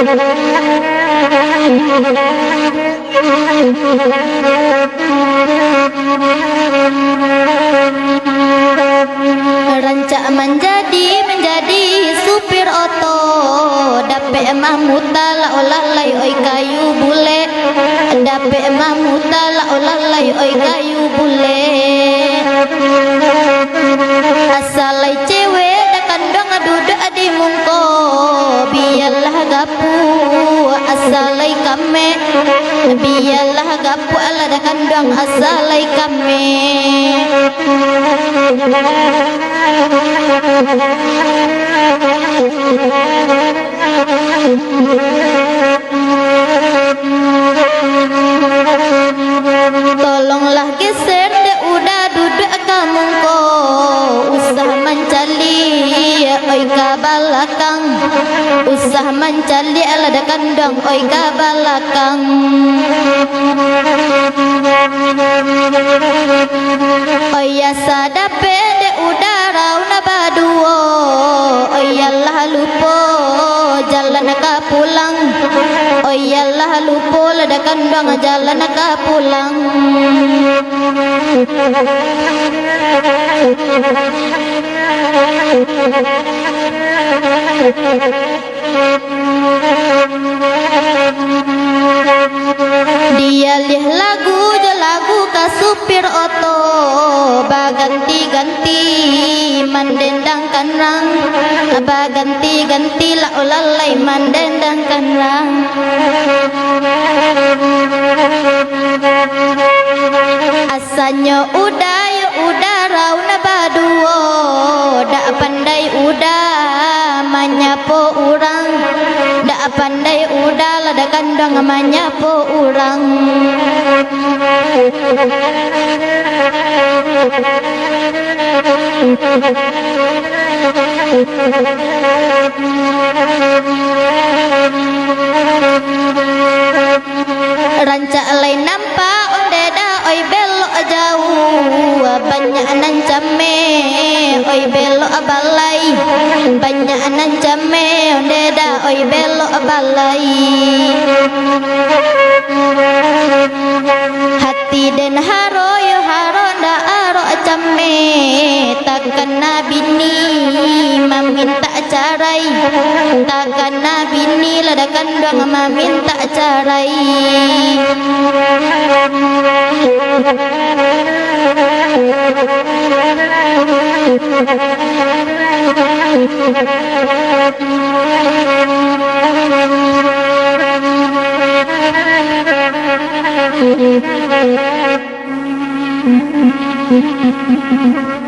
Rancak menjadi supir oto, dapet mamuta la olalai oi kayu bule, dapet mamuta la olalai oi kayu bule. Asalai cewek dah kandang duduk di mungko, biarlah gapu. Asalai kame, biarlah gapu ala dah kandang asalai kame. Tolonglah geser dek udah duduk kamungko, usah mencali oi ka balakang, usah mencali ala dah kandang oi ka balakang. Oya sadape de udara una baduo, oyalah lupo jalan ka pulang, oyalah lupo lada kandang jalan ka pulang. Dia lih lagu ka supir oto, baganti-ganti mendendangkan rang, baganti-ganti la olalai mendendangkan rang. Asanyo udah rauna baduo, dak pandai udah manyapo urang, dak pandai udah lada kandang manyapo urang. Rancak lain nampak onde da oi belok jauh, banyak nan jame oi belok balai, banyak nan jame onde da oi belok balai. Hati den haro yo haro nda aro jame, takkan nabini meminta carai, takkan nabini lada kandang meminta carai. Thank you.